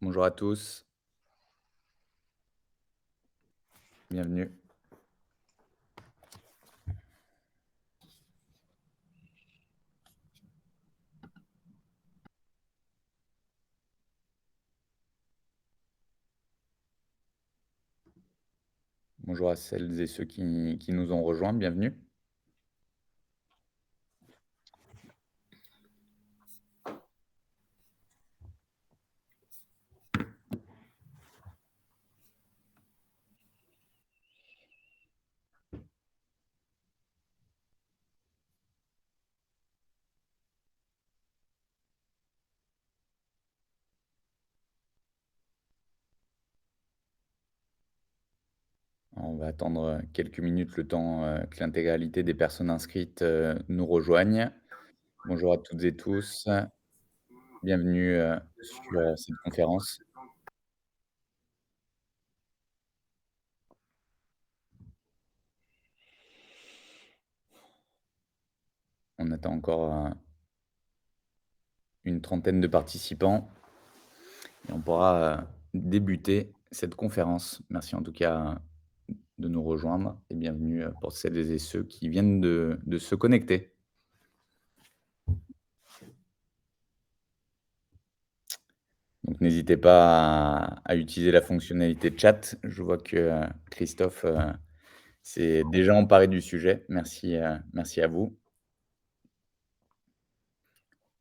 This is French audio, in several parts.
Bonjour à tous, bienvenue. Bonjour à celles et ceux qui nous ont rejoints, bienvenue. On va attendre quelques minutes le temps que l'intégralité des personnes inscrites nous rejoignent. Bonjour à toutes et tous, bienvenue sur cette conférence. On attend encore une trentaine de participants et on pourra débuter cette conférence. Merci en tout cas de nous rejoindre et bienvenue pour celles et ceux qui viennent de se connecter. Donc n'hésitez pas à utiliser la fonctionnalité chat. Je vois que Christophe s'est déjà emparé du sujet. Merci, merci à vous.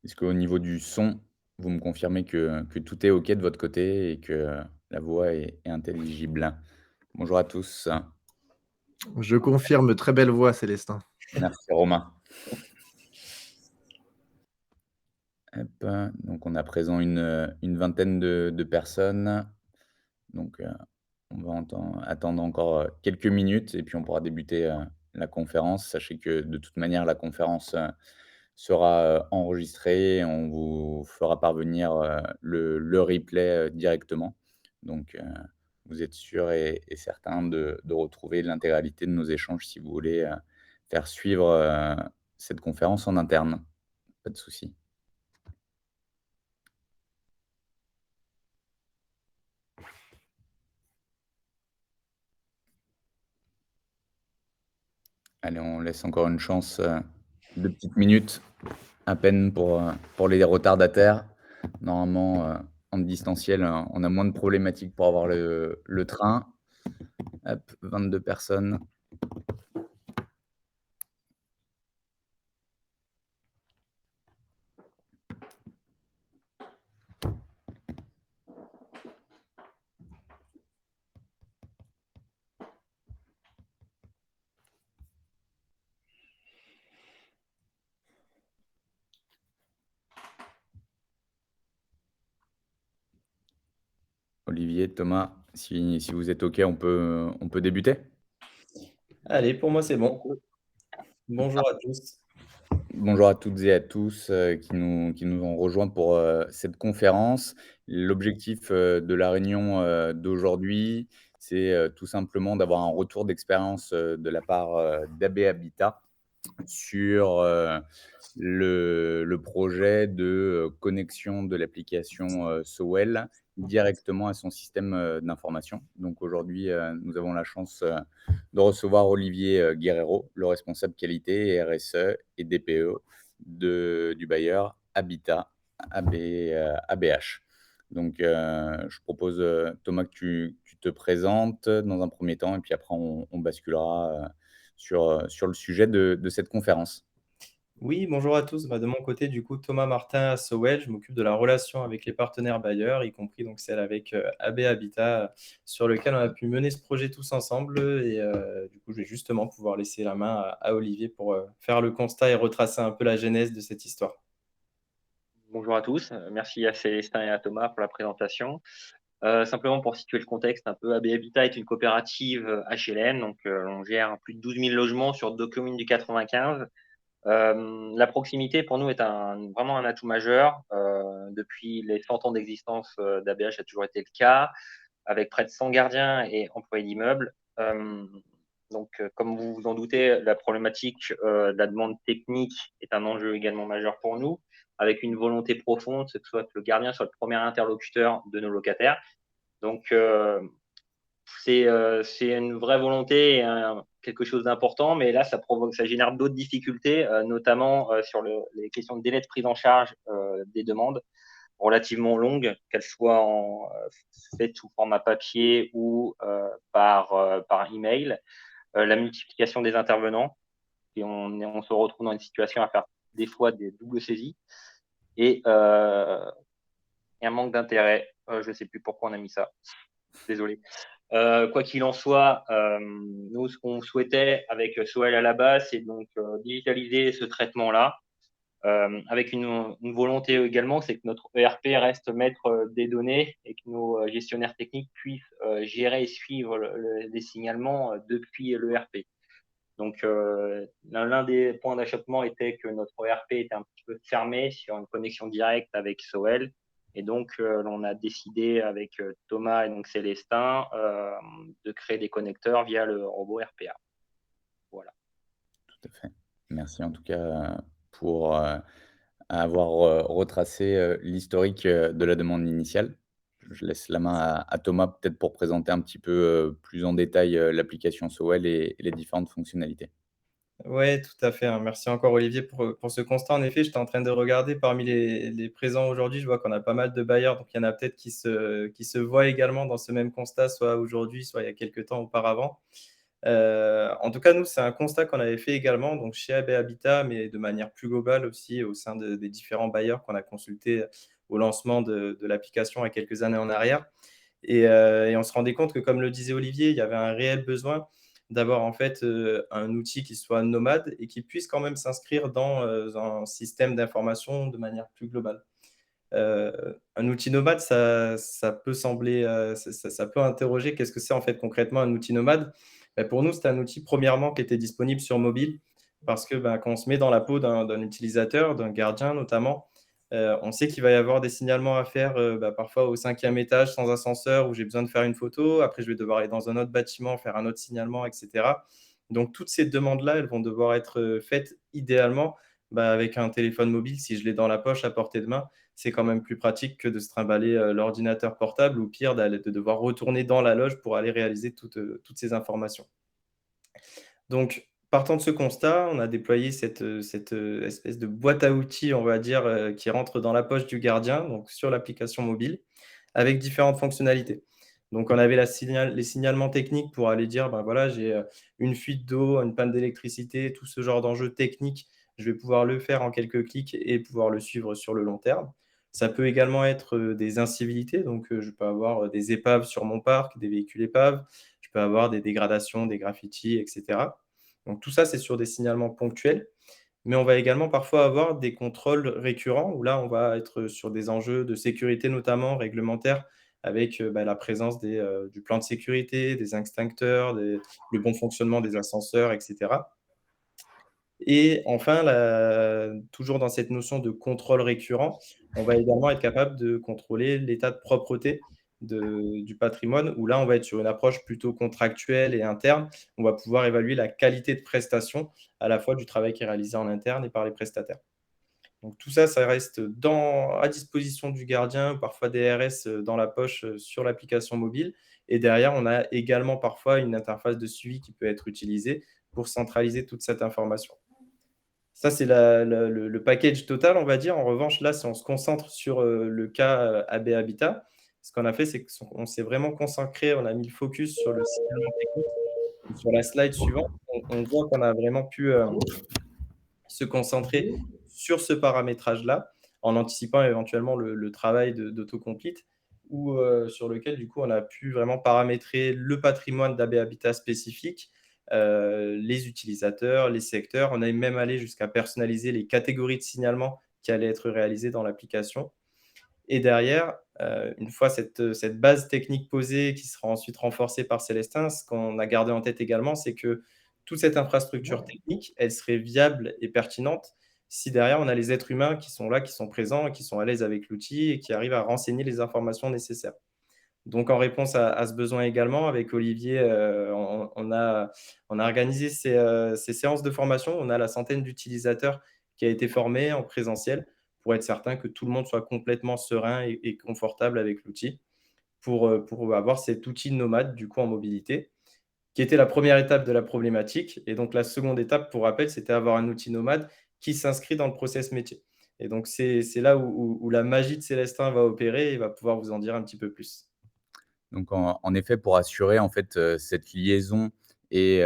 Est-ce qu'au niveau du son, vous me confirmez que tout est OK de votre côté et que la voix est intelligible? Bonjour à tous. Je confirme, très belle voix, Célestin. Merci Romain. Hop, donc on a présent une vingtaine de personnes. Donc, on va attendre encore, quelques minutes et puis on pourra débuter, la conférence. Sachez que de toute manière, la conférence, sera, enregistrée et on vous fera parvenir, le replay, directement. Donc, vous êtes sûrs et certains de retrouver l'intégralité de nos échanges si vous voulez, faire suivre, cette conférence en interne. Pas de souci. Allez, on laisse encore une chance, 2 petites minutes à peine pour les retardataires. Normalement, en distanciel, on a moins de problématiques pour avoir le train. Hop, 22 personnes. Olivier, Thomas, si vous êtes OK, on peut débuter? Allez, pour moi, c'est bon. Bonjour à tous. Bonjour à toutes et à tous, qui nous ont rejoints pour, cette conférence. L'objectif, de la réunion, d'aujourd'hui, c'est, tout simplement d'avoir un retour d'expérience, de la part, d'AB Habitat sur, le projet de, connexion de l'application, Sowell directement à son système, d'information. Donc aujourd'hui, nous avons la chance, de recevoir Olivier, Guerrero, le responsable qualité et RSE et DPE du bailleur Habitat ABH. Donc, je propose, Thomas, que tu te présentes dans un premier temps et puis après on basculera, sur le sujet de cette conférence. Oui, bonjour à tous. De mon côté, du coup, Thomas Martin à Sowell. Je m'occupe de la relation avec les partenaires bailleurs, y compris donc celle avec AB Habitat, sur lequel on a pu mener ce projet tous ensemble. Et du coup, je vais justement pouvoir laisser la main à Olivier pour faire le constat et retracer un peu la genèse de cette histoire. Bonjour à tous, merci à Célestin et à Thomas pour la présentation. Simplement pour situer le contexte un peu, AB Habitat est une coopérative HLM, donc on gère plus de 12 000 logements sur 2 communes du 95. La proximité pour nous est vraiment un atout majeur. Depuis les 100 ans d'existence d'ABH, ça a toujours été le cas, avec près de 100 gardiens et employés d'immeubles. Comme vous vous en doutez, la problématique de la demande technique est un enjeu également majeur pour nous. avec une volonté profonde, que soit le gardien soit le premier interlocuteur de nos locataires. Donc, c'est une vraie volonté et quelque chose d'important, mais là, ça génère d'autres difficultés, notamment sur les questions de délai de prise en charge des demandes relativement longues, qu'elles soient faites sous format papier ou par email, la multiplication des intervenants, et on se retrouve dans une situation à faire des fois des doubles saisies et un manque d'intérêt. Je ne sais plus pourquoi on a mis ça. Désolé. Quoi qu'il en soit, nous, ce qu'on souhaitait avec Soel à la base, c'est donc digitaliser ce traitement-là, avec une volonté également, c'est que notre ERP reste maître des données et que nos gestionnaires techniques puissent gérer et suivre les signalements depuis l'ERP. Donc, l'un des points d'achoppement était que notre ERP était un petit peu fermé sur une connexion directe avec Soel. Et donc, on a décidé avec Thomas et donc Célestin de créer des connecteurs via le robot RPA. Voilà. Tout à fait. Merci en tout cas pour avoir retracé l'historique de la demande initiale. Je laisse la main à Thomas peut-être pour présenter un petit peu plus en détail l'application Sowell et les différentes fonctionnalités. Ouais, tout à fait, hein. Merci encore Olivier pour ce constat. En effet, j'étais en train de regarder parmi les présents aujourd'hui, je vois qu'on a pas mal de bailleurs, donc il y en a peut-être qui se voient également dans ce même constat, soit aujourd'hui, soit il y a quelques temps auparavant. En tout cas, nous, c'est un constat qu'on avait fait également, donc chez AB Habitat, mais de manière plus globale aussi au sein des différents bailleurs qu'on a consultés au lancement de l'application il y a quelques années en arrière. Et on se rendait compte que, comme le disait Olivier, il y avait un réel besoin d'avoir en fait un outil qui soit nomade et qui puisse quand même s'inscrire dans un système d'information de manière plus globale. Un outil nomade, ça peut sembler, ça peut interroger qu'est-ce que c'est en fait concrètement un outil nomade? Pour nous, c'était un outil premièrement qui était disponible sur mobile parce que, quand on se met dans la peau d'un utilisateur, d'un gardien notamment, on sait qu'il va y avoir des signalements à faire, parfois au 5e étage sans ascenseur où j'ai besoin de faire une photo. Après, je vais devoir aller dans un autre bâtiment, faire un autre signalement et cetera. Donc toutes ces demandes-là, elles vont devoir être, faites idéalement, avec un téléphone mobile. Si je l'ai dans la poche à portée de main, c'est quand même plus pratique que de se trimballer l'ordinateur portable ou pire, de devoir retourner dans la loge pour aller réaliser toutes ces informations. Donc, partant de ce constat, on a déployé cette espèce de boîte à outils, on va dire, qui rentre dans la poche du gardien, donc sur l'application mobile, avec différentes fonctionnalités. Donc, on avait les signalements techniques pour aller dire, voilà, j'ai une fuite d'eau, une panne d'électricité, tout ce genre d'enjeux techniques. Je vais pouvoir le faire en quelques clics et pouvoir le suivre sur le long terme. Ça peut également être des incivilités. Donc, je peux avoir des épaves sur mon parc, des véhicules épaves. Je peux avoir des dégradations, des graffitis, etc. Donc, tout ça, c'est sur des signalements ponctuels. Mais on va également parfois avoir des contrôles récurrents où là, on va être sur des enjeux de sécurité, notamment réglementaires, avec la présence du plan de sécurité, des extincteurs, le bon fonctionnement des ascenseurs, etc. Et enfin, toujours dans cette notion de contrôle récurrent, on va également être capable de contrôler l'état de propreté du patrimoine, où là, on va être sur une approche plutôt contractuelle et interne. On va pouvoir évaluer la qualité de prestation, à la fois du travail qui est réalisé en interne et par les prestataires. Donc tout ça, ça reste à disposition du gardien, parfois des RS dans la poche sur l'application mobile. Et derrière, on a également parfois une interface de suivi qui peut être utilisée pour centraliser toute cette information. Ça, c'est le package total, on va dire. En revanche, là, si on se concentre sur le cas AB Habitat, ce qu'on a fait, c'est qu'on s'est vraiment concentré, on a mis le focus sur le signalement technique. Sur la slide suivante, on voit qu'on a vraiment pu se concentrer sur ce paramétrage-là, en anticipant éventuellement le travail d'autocomplete, ou sur lequel, du coup, on a pu vraiment paramétrer le patrimoine d'AB Habitat spécifique, les utilisateurs, les secteurs. On est même allé jusqu'à personnaliser les catégories de signalement qui allaient être réalisées dans l'application. Et derrière, une fois cette base technique posée, qui sera ensuite renforcée par Célestin, ce qu'on a gardé en tête également, c'est que toute cette infrastructure technique, elle serait viable et pertinente si derrière, on a les êtres humains qui sont là, qui sont présents, qui sont à l'aise avec l'outil et qui arrivent à renseigner les informations nécessaires. Donc, en réponse à ce besoin également, avec Olivier, on a organisé ces séances de formation. On a la centaine d'utilisateurs qui a été formés en présentiel pour être certain que tout le monde soit complètement serein et confortable avec l'outil pour avoir cet outil nomade, du coup, en mobilité, qui était la première étape de la problématique. Et donc, la seconde étape, pour rappel, c'était avoir un outil nomade qui s'inscrit dans le process métier. Et donc, c'est là où la magie de Célestin va opérer et il va pouvoir vous en dire un petit peu plus. Donc en effet, pour assurer en fait, cette liaison et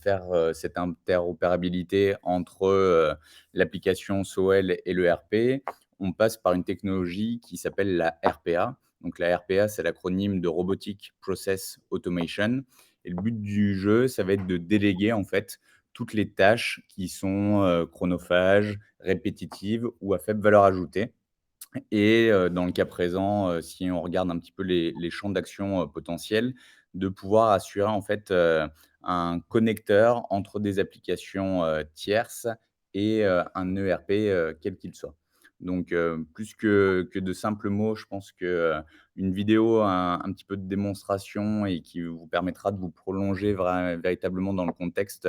faire, cette interopérabilité entre, l'application SOEL et le RP, on passe par une technologie qui s'appelle la RPA. Donc la RPA, c'est l'acronyme de Robotic Process Automation et le but du jeu, ça va être de déléguer en fait toutes les tâches qui sont, chronophages, répétitives ou à faible valeur ajoutée. Et dans le cas présent, si on regarde un petit peu les champs d'action, potentiels, de pouvoir assurer en fait, un connecteur entre des applications, tierces et un ERP, quel qu'il soit. Donc plus que de simples mots, je pense que, une vidéo, un petit peu de démonstration et qui vous permettra de vous prolonger véritablement dans le contexte,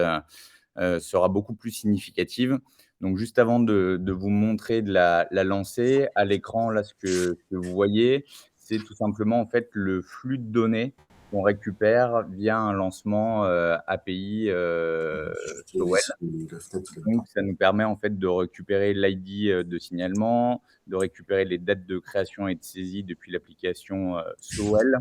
sera beaucoup plus significative. Donc juste avant de vous montrer de la lancer, à l'écran, là, ce que vous voyez, c'est tout simplement, en fait, le flux de données qu'on récupère via un lancement, API, Sowell. Donc ça nous permet, en fait, de récupérer l'ID, de signalement, de récupérer les dates de création et de saisie depuis l'application, Sowell.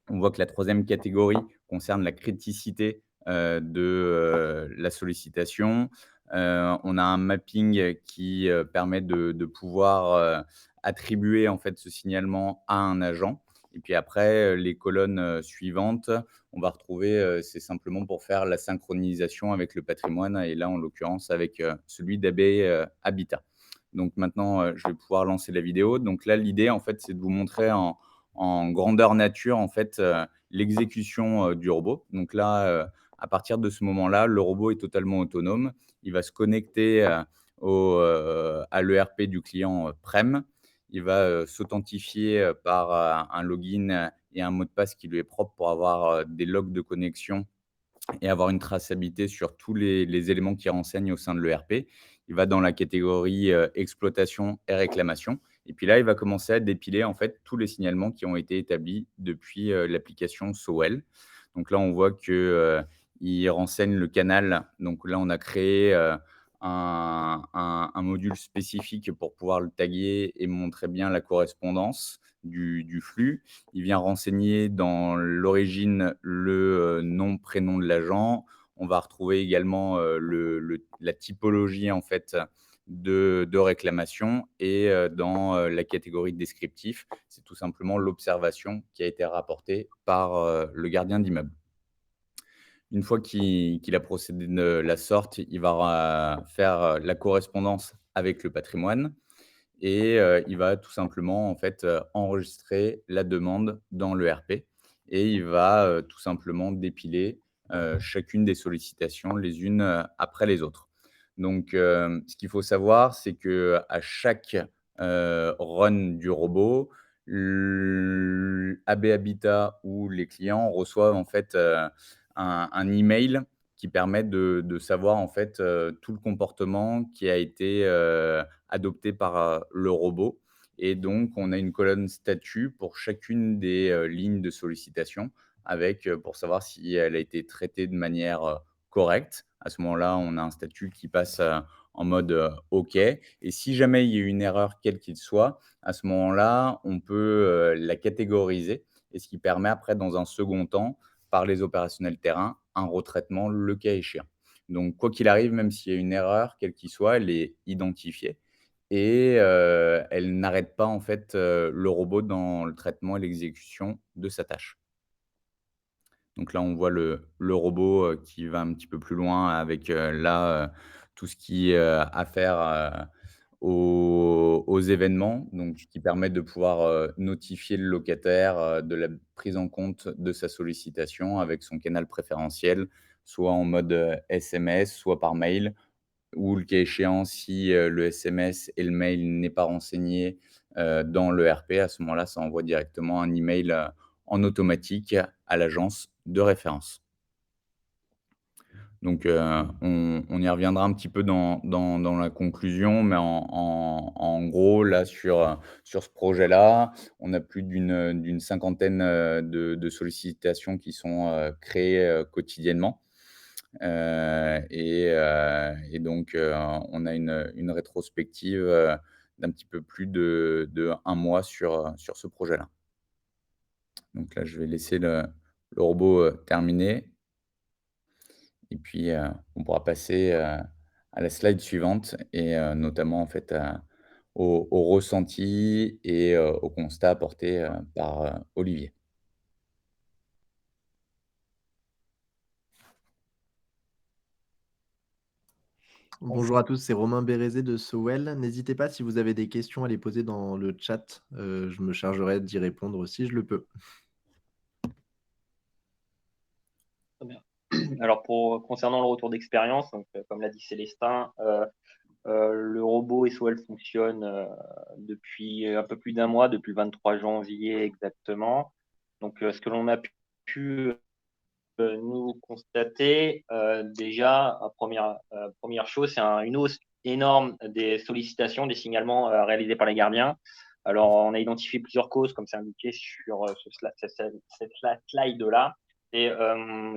On voit que la troisième catégorie concerne la criticité, de, la sollicitation. On a un mapping qui, permet de pouvoir, attribuer en fait ce signalement à un agent et puis après, les colonnes, suivantes, on va retrouver, c'est simplement pour faire la synchronisation avec le patrimoine et là, en l'occurrence, avec, celui d'AB, Habitat. Donc maintenant, je vais pouvoir lancer la vidéo. Donc là, l'idée, en fait, c'est de vous montrer en grandeur nature, en fait, l'exécution, du robot. Donc là, à partir de ce moment-là, le robot est totalement autonome. Il va se connecter, à l'ERP du client, Prem. Il va, s'authentifier, par, un login et un mot de passe qui lui est propre pour avoir, des logs de connexion et avoir une traçabilité sur tous les éléments qui renseignent au sein de l'ERP. Il va dans la catégorie, exploitation et réclamation et puis là, il va commencer à dépiler, en fait, tous les signalements qui ont été établis depuis, l'application Sowell. Donc là, on voit que, il renseigne le canal. Donc là, on a créé, un module spécifique pour pouvoir le taguer et montrer bien la correspondance du flux. Il vient renseigner dans l'origine le, nom, prénom de l'agent. On va retrouver également, la typologie en fait de réclamation et dans, la catégorie descriptif, c'est tout simplement l'observation qui a été rapportée par, le gardien d'immeuble. Une fois qu'il a procédé de la sorte, il va faire, la correspondance avec le patrimoine et il va tout simplement, en fait, enregistrer la demande dans l'ERP et il va, tout simplement dépiler, chacune des sollicitations les unes, après les autres. Donc ce qu'il faut savoir, c'est qu'à chaque, run du robot, AB Habitat ou les clients reçoivent en fait, un email qui permet de savoir en fait, tout le comportement qui a été, adopté par, le robot et donc on a une colonne statut pour chacune des, lignes de sollicitation avec, pour savoir si elle a été traitée de manière, correcte. À ce moment-là, on a un statut qui passe, en mode, OK et si jamais il y a une erreur quelle qu'il soit, à ce moment-là, on peut, la catégoriser et ce qui permet après dans un second temps, par les opérationnels terrain, un retraitement le cas échéant. Donc quoi qu'il arrive, même s'il y a une erreur, quelle qu'il soit, elle est identifiée et elle n'arrête pas en fait, le robot dans le traitement et l'exécution de sa tâche. Donc là, on voit le robot, qui va un petit peu plus loin avec, là, tout ce qui est, affaire, aux événements, donc qui permet de pouvoir, notifier le locataire, de la prise en compte de sa sollicitation avec son canal préférentiel, soit en mode, SMS, soit par mail ou le cas échéant si, le SMS et le mail n'est pas renseigné, dans l'ERP, à ce moment-là, ça envoie directement un email, en automatique à l'agence de référence. Donc, on y reviendra un petit peu dans la conclusion, mais en gros, là, sur ce projet-là, on a plus d'une cinquantaine, de sollicitations qui sont, créées, quotidiennement. Et donc, on a une rétrospective, d'un petit peu plus de 1 mois sur ce projet-là. Donc là, je vais laisser le robot, terminer et puis, on pourra passer, à la slide suivante et notamment, en fait, au ressenti et au constat apporté, par, Olivier. Bonjour à tous, c'est Romain Bérézé de Sowell. N'hésitez pas si vous avez des questions à les poser dans le chat. Je me chargerai d'y répondre si je le peux. Très bien. Alors, concernant le retour d'expérience, donc, comme l'a dit Célestin, le robot SOL fonctionne depuis un peu plus d'un mois, depuis le 23 janvier exactement. Donc, ce que l'on a pu nous constater, déjà, première chose, c'est une hausse énorme des sollicitations, des signalements réalisés par les gardiens. Alors, on a identifié plusieurs causes, comme c'est indiqué sur cette slide-là, et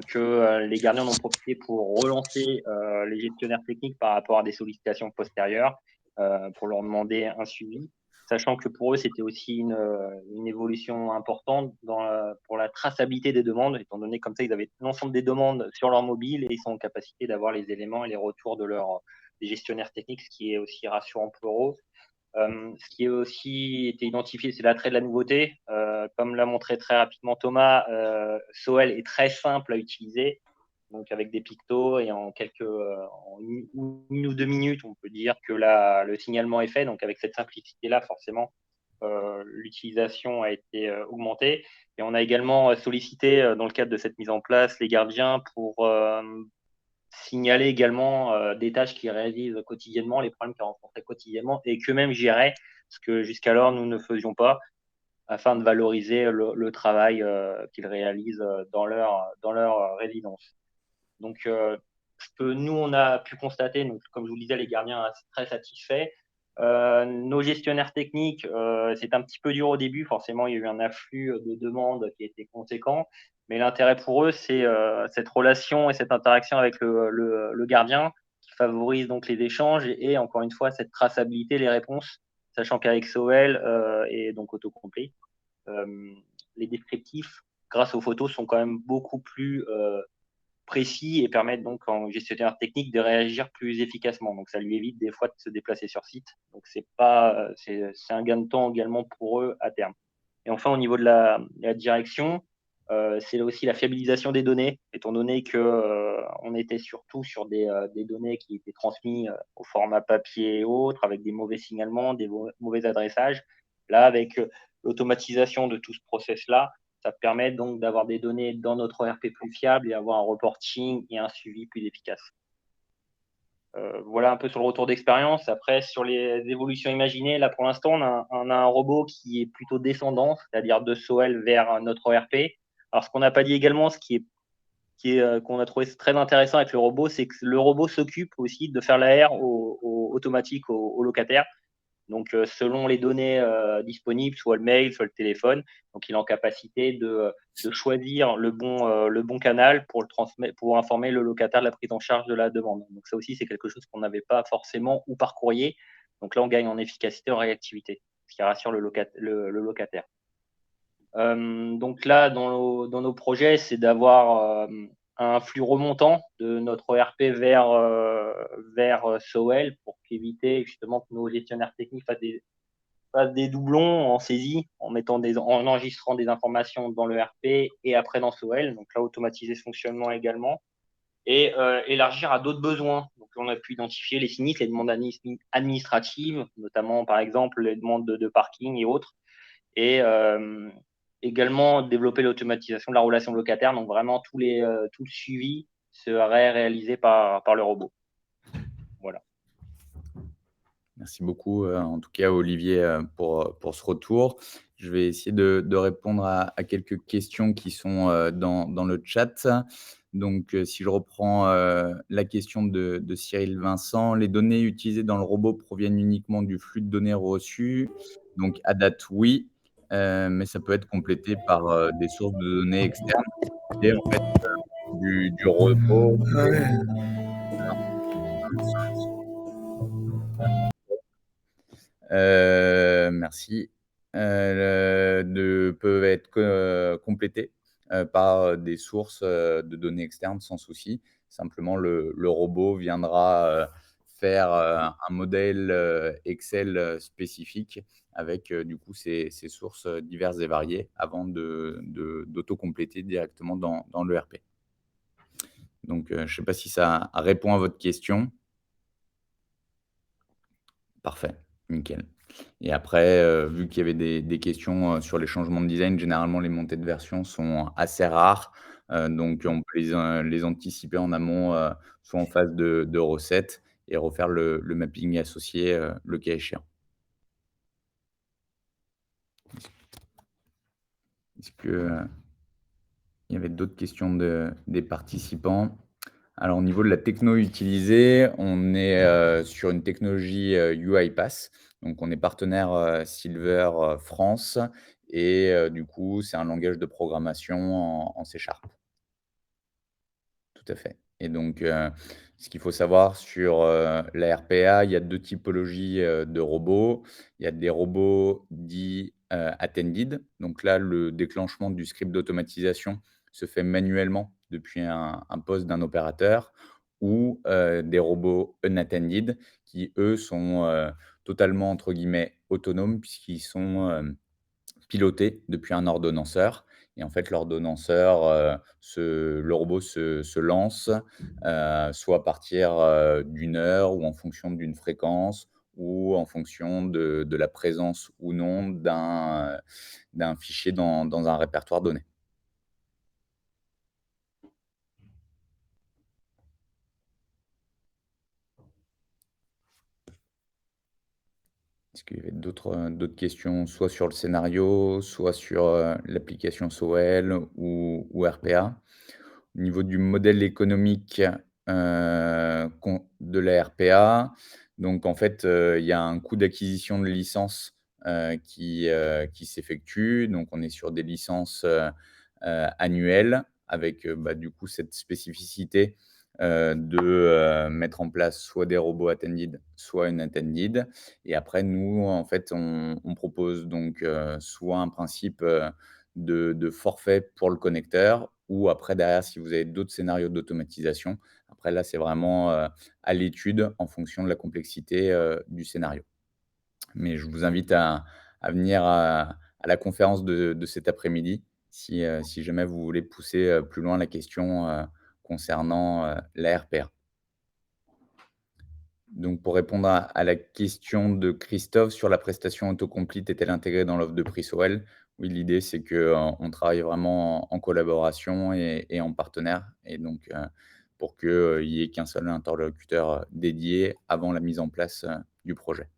que les gardiens en ont profité pour relancer les gestionnaires techniques par rapport à des sollicitations postérieures, pour leur demander un suivi, sachant que pour eux, c'était aussi une évolution importante pour la traçabilité des demandes, étant donné comme ça, ils avaient l'ensemble des demandes sur leur mobile et ils sont en capacité d'avoir les éléments et les retours des gestionnaires techniques, ce qui est aussi rassurant pour eux. Ce qui a aussi été identifié, c'est l'attrait de la nouveauté. Comme l'a montré très rapidement Thomas, Soel est très simple à utiliser. Donc avec des pictos et en une ou deux minutes, on peut dire que le signalement est fait. Donc avec cette simplicité-là, forcément, l'utilisation a été augmentée. Et on a également sollicité, dans le cadre de cette mise en place, les gardiens pour signaler également des tâches qu'ils réalisent quotidiennement, les problèmes qu'ils rencontraient quotidiennement et qu'eux-mêmes géraient, ce que jusqu'alors nous ne faisions pas, afin de valoriser le travail qu'ils réalisent dans leur résidence. Donc, ce que nous, on a pu constater, donc, comme je vous le disais, les gardiens sont très satisfaits. Nos gestionnaires techniques, c'est un petit peu dur au début. Forcément, il y a eu un afflux de demandes qui était conséquent. Mais l'intérêt pour eux, c'est cette relation et cette interaction avec le gardien qui favorise donc les échanges et encore une fois, cette traçabilité, les réponses, sachant qu'avec SOL et donc autocomplet, les descriptifs, grâce aux photos, sont quand même beaucoup plus précis et permettent donc en gestionnaire technique de réagir plus efficacement. Donc ça lui évite des fois de se déplacer sur site. Donc c'est un gain de temps également pour eux à terme. Et enfin au niveau de la direction, c'est aussi la fiabilisation des données, étant donné que on était surtout sur des données qui étaient transmises au format papier et autres, avec des mauvais signalements, des mauvais adressages. Là, avec l'automatisation de tout ce process-là, ça permet donc d'avoir des données dans notre ERP plus fiables et avoir un reporting et un suivi plus efficace. Voilà un peu sur le retour d'expérience. Après, sur les évolutions imaginées, là pour l'instant, on a un robot qui est plutôt descendant, c'est-à-dire de SOL vers notre ERP. Alors, ce qu'on n'a pas dit également, qu'on a trouvé très intéressant avec le robot, c'est que le robot s'occupe aussi de faire l'AR automatique aux locataires. Donc, selon les données disponibles, soit le mail, soit le téléphone, donc il est en capacité de choisir le bon canal pour informer le locataire de la prise en charge de la demande. Donc, ça aussi, c'est quelque chose qu'on n'avait pas forcément ou par courrier. Donc là, on gagne en efficacité, en réactivité, ce qui rassure le locataire. Donc là, dans nos projets, c'est d'avoir un flux remontant de notre ERP vers SOL pour éviter justement que nos gestionnaires techniques fassent des doublons en saisie, en enregistrant des informations dans le RP et après dans SOL. Donc là, automatiser ce fonctionnement également et élargir à d'autres besoins. Donc on a pu identifier les sinistres, les demandes administratives, notamment par exemple les demandes de parking et autres. Et également développer l'automatisation de la relation locataire. Donc vraiment tout le suivi serait réalisé par le robot. Voilà. Merci beaucoup, en tout cas Olivier, pour ce retour. Je vais essayer de répondre à quelques questions qui sont, dans le chat. Donc, si je reprends, la question de Cyril Vincent, les données utilisées dans le robot proviennent uniquement du flux de données reçu? Donc à date, oui, mais ça peut être complété par, des sources de données externes et en fait, du robot. Merci. Peuvent être complétés, par, des sources, de données externes sans souci. Simplement le robot viendra, faire, un modèle, Excel, spécifique avec, du coup ces sources, diverses et variées avant d'auto-compléter directement dans l'ERP. Donc, je ne sais pas si ça répond à votre question? Parfait, nickel. Et après, vu qu'il y avait des questions, sur les changements de design, généralement les montées de version sont assez rares, donc on peut les anticiper en amont, soit en phase de recette et refaire le mapping associé, le cas échéant. Est-ce que, il y avait d'autres questions des participants? Alors au niveau de la techno utilisée, on est, sur une technologie, UiPath. Donc on est partenaire, Silver, France et du coup, c'est un langage de programmation en C#. Tout à fait. Et donc, ce qu'il faut savoir sur, la RPA, il y a 2 typologies, de robots. Il y a des robots dits, attended. Donc là, le déclenchement du script d'automatisation se fait manuellement depuis un poste d'un opérateur ou, des robots unattended qui, eux, sont, totalement entre guillemets «autonomes» puisqu'ils sont, piloté depuis un ordonnanceur et en fait l'ordonnanceur, le robot se lance, soit à partir, d'1 heure ou en fonction d'une fréquence ou en fonction de la présence ou non d'un fichier dans un répertoire donné. Est-ce qu'il y avait d'autres questions, soit sur le scénario, soit sur, l'application SOL ou RPA? Au niveau du modèle économique, con de la RPA, donc en fait, il y a un coût d'acquisition de licence, qui s'effectue. Donc on est sur des licences, annuelles avec, bah, du coup cette spécificité, mettre en place soit des robots attended, soit unattended et après nous, en fait, on propose donc, soit un principe, de forfait pour le connecteur ou après derrière, si vous avez d'autres scénarios d'automatisation, après là, c'est vraiment, à l'étude en fonction de la complexité, du scénario. Mais je vous invite à venir à la conférence de cet après-midi si jamais vous voulez pousser, plus loin la question, concernant, la RPA. Donc pour répondre à la question de Christophe sur la prestation autocomplete est-elle intégrée dans l'offre de prix SOL? Oui, l'idée c'est que, on travaille vraiment en collaboration et en partenaire et donc, pour qu'il y ait qu'un seul interlocuteur, dédié avant la mise en place, du projet.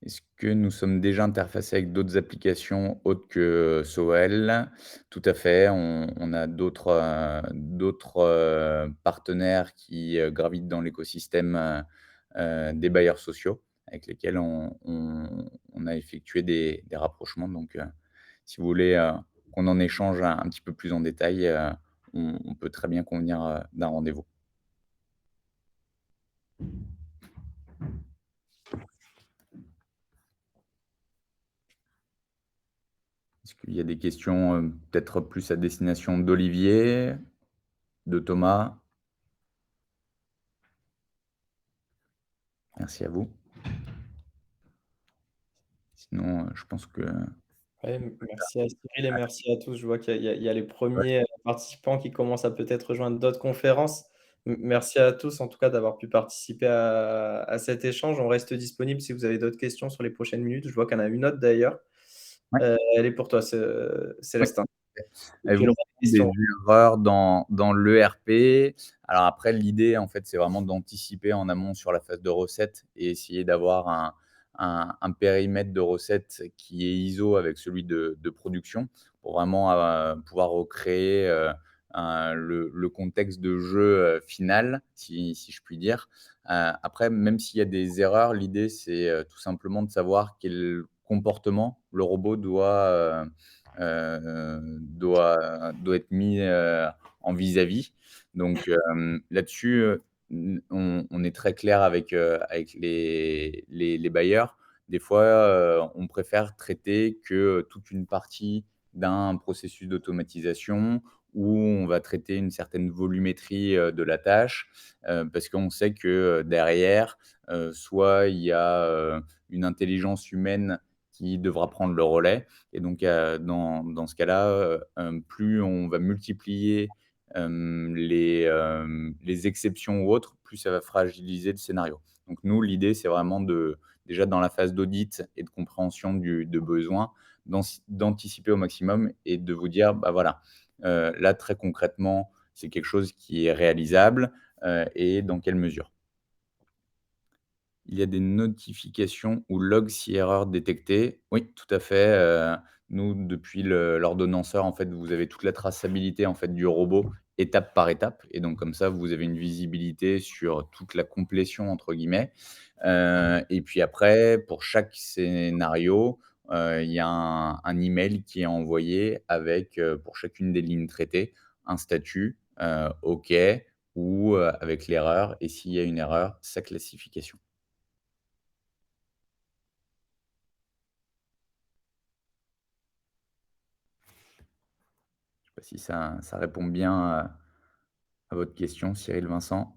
Est-ce que nous sommes déjà interfacés avec d'autres applications autres que SOL? Tout à fait, on a d'autres, partenaires qui, gravitent dans l'écosystème, des bailleurs sociaux avec lesquels on a effectué des rapprochements. Donc, si vous voulez, qu'on en échange un petit peu plus en détail, on peut très bien convenir, d'un rendez-vous. Est-ce qu'il y a des questions, peut-être plus à destination d'Olivier, de Thomas? Merci à vous. Sinon, je pense que Ouais, merci à Cyril et merci à tous. Je vois qu'il y a les premiers participants qui commencent à peut-être rejoindre d'autres conférences. Merci à tous en tout cas d'avoir pu participer à cet échange. On reste disponible si vous avez d'autres questions sur les prochaines minutes. Je vois qu'il y en a une autre d'ailleurs. ouais, Elle est pour toi, ouais. Célestin. Et puis Avez-vous il y aura des des questions. erreurs dans l'ERP? Alors après, l'idée, en fait, c'est vraiment d'anticiper en amont sur la phase de recette et essayer d'avoir un périmètre de recette qui est ISO avec celui de production pour vraiment, pouvoir recréer, le contexte de jeu, final, si je puis dire. Après, même s'il y a des erreurs, l'idée, c'est, tout simplement de savoir quel comportement le robot doit être mis, en vis-à-vis. Donc, là-dessus, on est très clair avec les bailleurs. Des fois, on préfère traiter que toute une partie d'un processus d'automatisation où on va traiter une certaine volumétrie, de la tâche, parce qu'on sait que, derrière, soit il y a, une intelligence humaine qui devra prendre le relais et donc dans ce cas-là, plus on va multiplier, les exceptions ou autres, plus ça va fragiliser le scénario. Donc nous, l'idée, c'est vraiment déjà dans la phase d'audit et de compréhension de besoin, d'anticiper au maximum et de vous dire: «Bah, voilà, là, très concrètement, c'est quelque chose qui est réalisable, et dans quelle mesure?» Il y a des notifications ou logs si erreur détectée. Oui, tout à fait, nous, depuis l'ordonnanceur, en fait, vous avez toute la traçabilité, en fait, du robot étape par étape et donc comme ça, vous avez une visibilité sur toute la «complétion» entre guillemets, et puis après, pour chaque scénario, il y a un email qui est envoyé avec, pour chacune des lignes traitées, un statut, OK ou, avec l'erreur et s'il y a une erreur, sa classification. Je sais pas si ça répond bien à votre question, Cyril Vincent?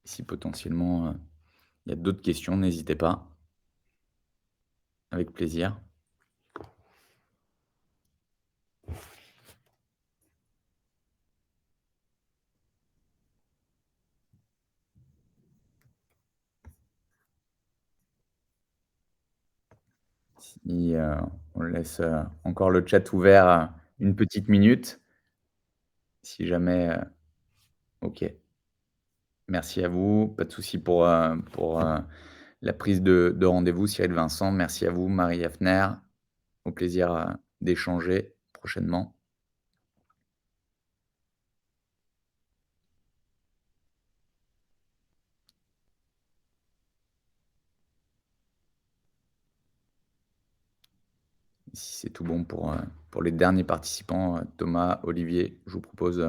Si potentiellement, il y a d'autres questions, n'hésitez pas. Avec plaisir. Si, on laisse, encore le chat ouvert, une petite minute, si jamais, OK. Merci à vous, pas de souci pour la prise de rendez-vous, Cyril Vincent. Merci à vous, Marie Hafner. Au plaisir, d'échanger prochainement. Si c'est tout bon pour les derniers participants, Thomas, Olivier, je vous propose,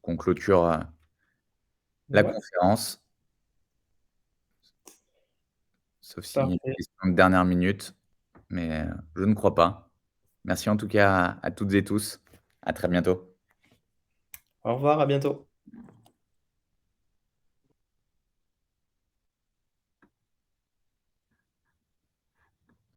qu'on clôture, la Ouais, conférence, sauf s'il y a une parfait. question de dernière minute, mais, je ne crois pas. Merci en tout cas à toutes et tous. À très bientôt. Au revoir, à bientôt.